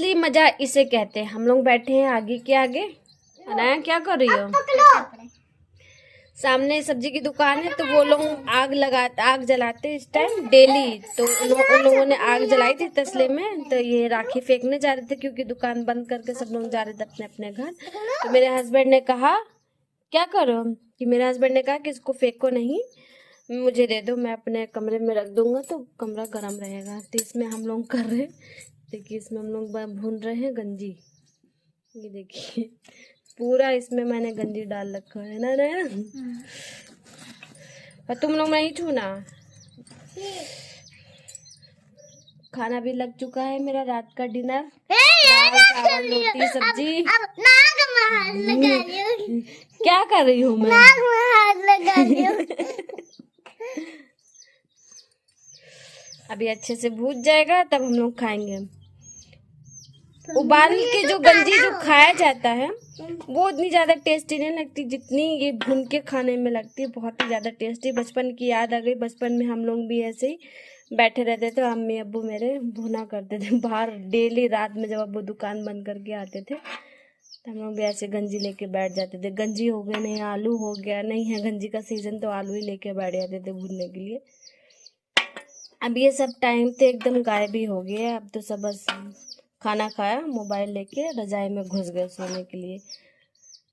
असली मजा इसे कहते हैं। हम लोग बैठे हैं आगे के आगे। अनाया क्या कर रही हो? सामने सब्जी की दुकान है, तो वो लोग आग जलाते इस टाइम डेली। तो उन लोगों ने आग जलाई थी तसले में, तो ये राखी फेंकने जा रहे थे क्योंकि दुकान बंद करके सब लोग जा रहे थे अपने अपने घर। तो मेरे हस्बैंड ने कहा क्या करो कि मेरे हस्बैंड ने कहा कि इसको फेंको नहीं, मुझे दे दो, मैं अपने कमरे में रख दूंगा तो कमरा गर्म रहेगा। तो इसमें हम लोग कर रहे हैं, देखिए इसमें हम लोग भून रहे हैं गंजी। ये देखिए पूरा इसमें मैंने गंजी डाल रखा है ना नया। पर तुम लोग नहीं छूना। खाना भी लग चुका है मेरा रात का डिनर, दाल चावल रोटी सब्जी। क्या कर रही हूँ मैं? अभी अच्छे से भून जाएगा तब हम लोग खाएंगे। उबाल के जो गंजी जो खाया जाता है वो उतनी ज़्यादा टेस्टी नहीं लगती जितनी ये भून के खाने में लगती है। बहुत ही ज़्यादा टेस्टी। बचपन की याद आ गई। बचपन में हम लोग भी ऐसे ही बैठे रहते थे, अम्मी अब्बू मेरे भुना करते थे बाहर डेली रात में। जब अब्बू दुकान बंद करके आते थे तो हम लोग भी ऐसे गंजी लेके बैठ जाते थे। गंजी हो गया, नहीं आलू हो गया, नहीं है गंजी का सीजन तो आलू ही लेके बैठ जाते थे भूनने के लिए। अब ये सब टाइम तो एकदम गायब ही हो गया। अब तो सब बस खाना खाया, मोबाइल लेके रजाई में घुस गए सोने के लिए।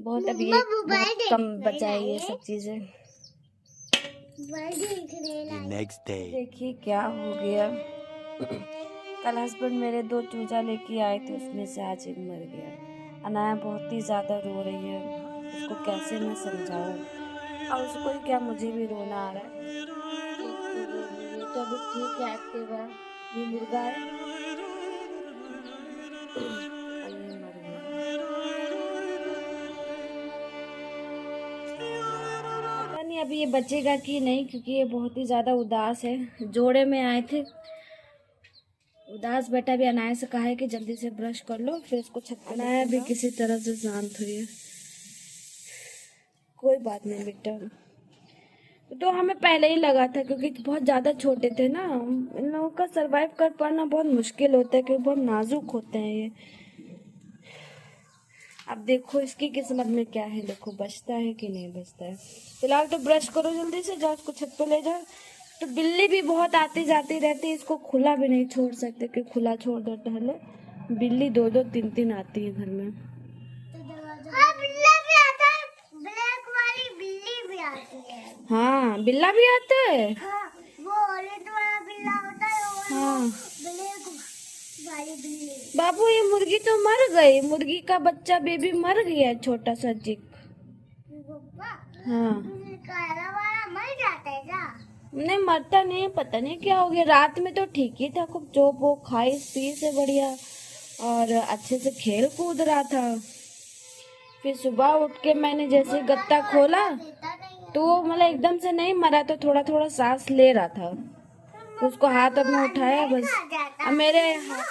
बहुत अब ये बहुत कम बचा है ये सब चीजें। देखिए क्या हो गया। कल हस्बैंड मेरे 2 चूजा लेके आए थे, उसमें से आज एक मर गया। अनाया बहुत ही ज्यादा रो रही है, उसको कैसे मैं समझाऊं। और उसको ही क्या, मुझे भी रोना आ रहा है। ये तो अभी ठीक है, एक्टिव है। ये मुर्गा है पता नहीं अभी ये बचेगा कि नहीं, क्योंकि ये बहुत ही ज़्यादा उदास है। जोड़े में आए थे उदास। बेटा भी अनाया से कहा है कि जल्दी से ब्रश कर लो, फिर इसको छत पे। अनाया भी किसी तरह से शांत हुई है। कोई बात नहीं बेटा। तो हमें पहले ही लगा था क्योंकि बहुत ज़्यादा छोटे थे ना। इन लोगों का सरवाइव कर पाना बहुत मुश्किल होता है क्योंकि बहुत नाजुक होते हैं ये। अब देखो इसकी किस्मत में क्या है, देखो बचता है कि नहीं बचता है। फिलहाल तो ब्रश करो जल्दी से, जाओ उसको छत पे ले जाओ। तो बिल्ली भी बहुत आती जाती रहती है, इसको खुला भी नहीं छोड़ सकते कि खुला छोड़ दो टहले। बिल्ली 2-2 3-3 आती है घर में। हाँ, बिल्ला भी आता है, ब्लैक वाली बिल्ली भी आती है। हाँ बिल्ला भी आता है। हाँ, वो ऑरेंज वाला बिल्ला होता है और हाँ ब्लैक वाली बिल्ली। बाबू ये मुर्गी तो मर गई, मुर्गी का बच्चा बेबी मर गया, छोटा सा चिक। हाँ काला वाला मर जाता है क्या? नहीं मरता नहीं, पता नहीं क्या हो गया। रात में तो ठीक ही था, खूब जो वो खाई पी से बढ़िया और अच्छे से खेल कूद रहा था। फिर सुबह उठ के मैंने जैसे गत्ता खोला तो वो मतलब एकदम से नहीं मरा, तो थोड़ा थोड़ा सांस ले रहा था। तो उसको हाथ में उठाया बस। अब मेरे अंडा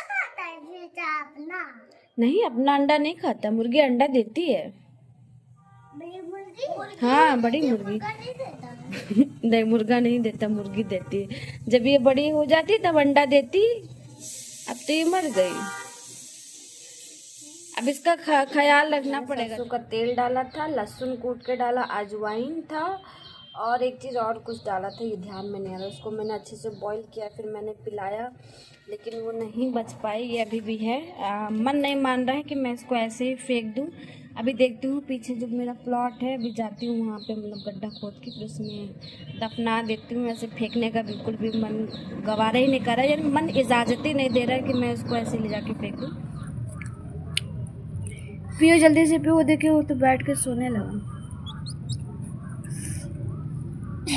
खाता है अपना? नहीं अपना अंडा नहीं खाता, मुर्गी अंडा देती है। बड़ी मुर्गी? हाँ बड़ी मुर्गी। नहीं देता। नहीं मुर्गा नहीं देता, मुर्गी देती है। जब ये बड़ी हो जाती तब अंडा देती। अब तो ये मर गई। अब इसका ख्याल रखना पड़ेगा। सरसों का तेल डाला था, लहसुन कूट के डाला, अजवाइन था और एक चीज़ और कुछ डाला था, ये ध्यान में नहीं आ रहा। उसको मैंने अच्छे से बॉईल किया, फिर मैंने पिलाया, लेकिन वो नहीं बच पाई। ये अभी भी है। मन नहीं मान रहा है कि मैं इसको ऐसे ही फेंक दूँ। अभी देखती हूँ पीछे जो मेरा प्लॉट है, अभी जाती हूँ वहाँ पे, मतलब गड्ढा खोद के फिर उसमें दफना देती हूँ। ऐसे फेंकने का बिल्कुल भी मन गवारा ही नहीं कर रहा है, यानी मन इजाज़त ही नहीं दे रहा है कि मैं इसको ऐसे ले जाके फेंक दूँ। पियो जल्दी से पियो। देखिए वो तो बैठ के सोने लगा। पी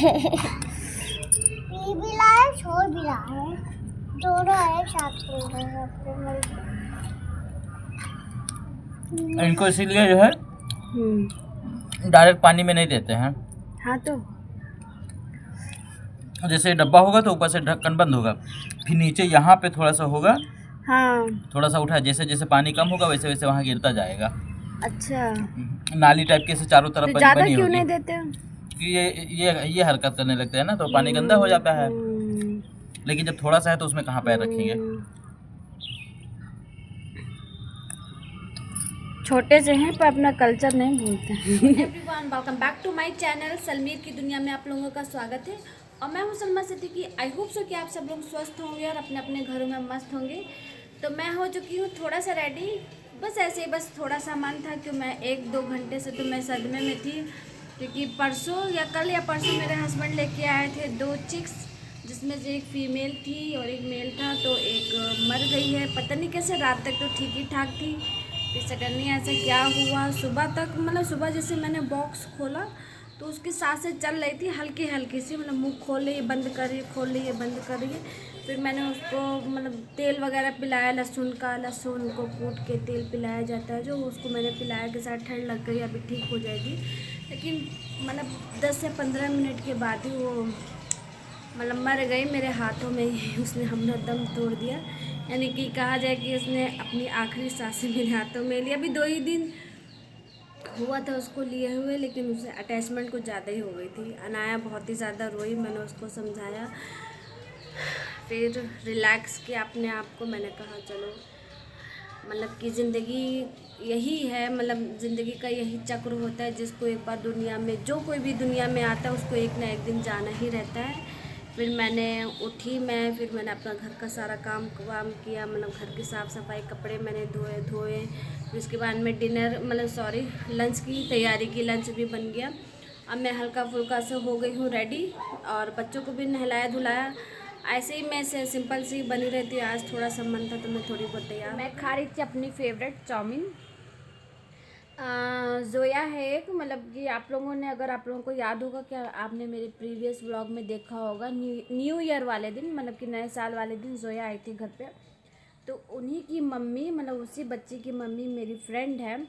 भी रहा है, सो भी रहा है, दोनों है साथ में। इनको इसीलिए जो है डायरेक्ट पानी में नहीं देते हैं। हाँ तो जैसे डब्बा होगा तो ऊपर से ढक्कन बंद होगा, फिर नीचे यहाँ पे थोड़ा सा होगा। हाँ थोड़ा सा उठा, जैसे जैसे पानी कम होगा वैसे वैसे वहाँ गिरता जाएगा। अच्छा नाली टाइप के से चारों तरफ तो ज़्यादा बनी क्यों होगी। नहीं देते हो? कि ये हरकत करने लगते हैं ना तो पानी गंदा हो जाता है। लेकिन जब थोड़ा सा है तो उसमें कहाँ पैर रखेंगे। छोटे से हैं पर अपना कल्चर नहीं भूलते हैं। Everyone welcome back to my channel Salmeer की दुनिया में आप लोगों का स्वागत है और मैं हूं Salma Siddiqui. I hope so कि आप सब लोग स्वस्थ होंगे और अपने अपने घरों में मस्त होंगे। तो मैं हो चुकी हूँ थोड़ा सा रेडी, बस ऐसे ही, बस थोड़ा सामान था कि मैं 1-2 घंटे से तो मैं सदमे में थी, क्योंकि परसों या कल या परसों मेरे हस्बैंड लेके आए थे 2 चिक्स, जिसमें से एक फीमेल थी और एक मेल था। तो एक मर गई है, पता नहीं कैसे, रात तक तो ठीक ही ठाक थी, फिर सडनली ऐसा क्या हुआ सुबह तक, मतलब सुबह जैसे मैंने बॉक्स खोला तो उसकी सांसें चल रही थी हल्की हल्की सी, मतलब मुंह खोल रही है बंद कर रही है, खोल रही है बंद कर रही है। फिर मैंने उसको मतलब तेल वगैरह पिलाया, लहसुन को कूट के तेल पिलाया जाता है जो, उसको मैंने पिलाया के साथ ठंड लग गई, अभी ठीक हो जाएगी। लेकिन मतलब 10 से 15 मिनट के बाद ही वो मतलब मर गई मेरे हाथों में ही, उसने हमने दम तोड़ दिया, यानी कि कहा जाए कि उसने अपनी आखिरी सांसें मेरे हाथों में ली। अभी 2 ही दिन हुआ था उसको लिए हुए, लेकिन उसे अटैचमेंट कुछ ज़्यादा ही हो गई थी। अनाया बहुत ही ज़्यादा रोई, मैंने उसको समझाया, फिर रिलैक्स किया अपने आप को। मैंने कहा चलो, मतलब कि ज़िंदगी यही है, मतलब ज़िंदगी का यही चक्र होता है, जिसको एक बार दुनिया में, जो कोई भी दुनिया में आता है उसको एक ना एक दिन जाना ही रहता है। फिर मैंने उठी फिर मैंने अपना घर का सारा काम किया, मतलब घर की साफ़ सफाई, कपड़े मैंने धोए। फिर उसके बाद में लंच की तैयारी की, लंच भी बन गया। अब मैं हल्का फुल्का से हो गई हूँ रेडी और बच्चों को भी नहलाया धुलाया। ऐसे ही मैं से सिंपल सी बनी रहती है। आज थोड़ा सा मन था तो मैं थोड़ी बहुत तैयार। मैं खा रही थी अपनी फेवरेट चाउमीन। जोया है एक, मतलब कि आप लोगों ने, अगर आप लोगों को याद होगा कि आपने मेरे प्रीवियस व्लॉग में देखा होगा, न्यू ईयर वाले दिन, मतलब कि नए साल वाले दिन जोया आई थी घर पे। तो उन्हीं की मम्मी, मतलब उसी बच्ची की मम्मी मेरी फ्रेंड है,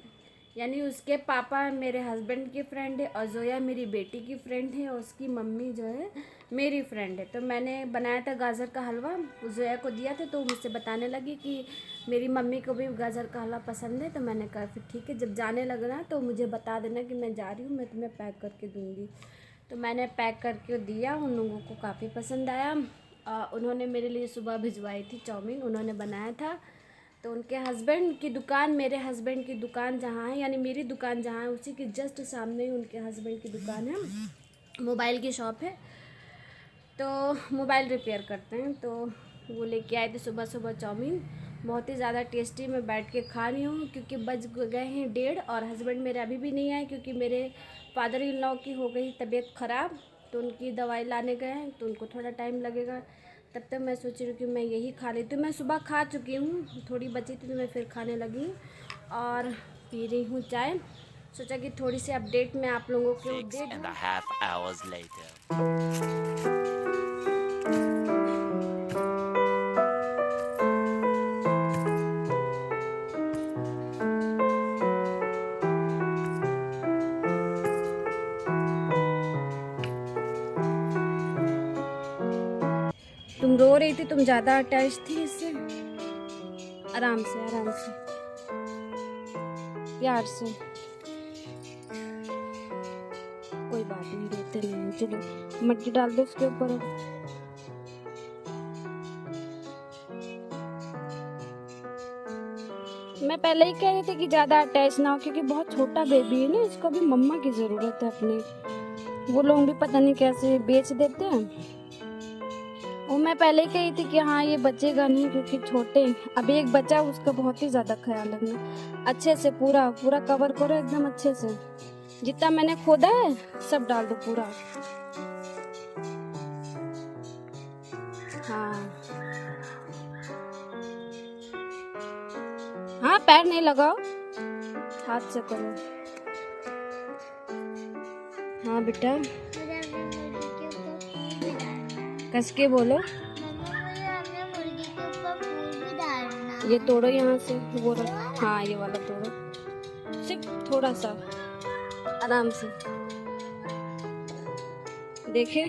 यानी उसके पापा मेरे हस्बैंड की फ्रेंड है और जोया मेरी बेटी की फ्रेंड है और उसकी मम्मी जो है मेरी फ्रेंड है। तो मैंने बनाया था गाजर का हलवा, जोया को दिया था, तो मुझसे बताने लगी कि मेरी मम्मी को भी गाजर का हलवा पसंद है। तो मैंने कहा फिर ठीक है, जब जाने लगना तो मुझे बता देना कि मैं जा रही हूँ, मैं तुम्हें पैक करके दूँगी। तो मैंने पैक करके दिया, उन लोगों को काफ़ी पसंद आया। उन्होंने मेरे लिए सुबह भिजवाई थी चाउमीन, उन्होंने बनाया था। तो उनके हस्बैंड की दुकान, मेरे हस्बैंड की दुकान जहाँ है, यानी मेरी दुकान जहाँ है, उसी के जस्ट सामने ही उनके हस्बैंड की दुकान है, मोबाइल की शॉप है, तो मोबाइल रिपेयर करते हैं। तो वो लेके आए थे सुबह सुबह चाउमीन, बहुत ही ज़्यादा टेस्टी। मैं बैठ के खा रही हूँ क्योंकि बज गए हैं 1:30 और हस्बैंड मेरे अभी भी नहीं आए, क्योंकि मेरे फादर इन लॉ की हो गई तबीयत ख़राब, तो उनकी दवाई लाने गए हैं, तो उनको थोड़ा टाइम लगेगा। तब तक मैं सोच रही हूँ कि मैं यही खा लेती हूँ। मैं सुबह खा चुकी हूँ, थोड़ी बची थी तो मैं फिर खाने लगी और पी रही हूँ चाय। सोचा कि थोड़ी सी अपडेट मैं आप लोगों को दे दूँ। तुम रो रही थी, तुम ज़्यादा अटैच थी इससे। आराम से आराम से, प्यार से, कोई बात नहीं, रोते नहीं। चलो मिट्टी डाल दो उसके ऊपर। मैं पहले ही कह रही थी कि ज़्यादा अटैच ना हो, क्योंकि बहुत छोटा बेबी है ना, इसको भी मम्मा की ज़रूरत है अपनी। वो लोग भी पता नहीं कैसे बेच देते हैं। और मैं पहले ही कही थी कि हाँ ये बचेगा नहीं, क्योंकि छोटे, अभी एक बच्चा, उसका बहुत ही ज़्यादा ख्याल रखना। अच्छे से पूरा पूरा कवर करो एकदम अच्छे से, जितना मैंने खोदा है सब डाल दो पूरा। हाँ हाँ, पैर नहीं लगाओ, हाथ से करो। हाँ बेटा, कस के बोलो। ये तोड़ो यहाँ से, वो रख, हाँ ये वाला तोड़ो, सिर्फ थोड़ा सा, आराम से। देखे,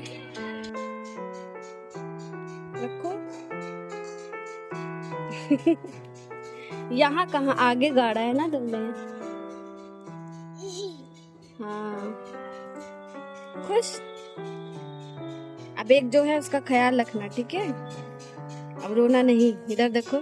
रखो। यहाँ कहाँ, आगे गाड़ा है ना तुमने। हाँ खुश। अब एक जो है उसका ख्याल रखना, ठीक है? अब रोना नहीं, इधर देखो।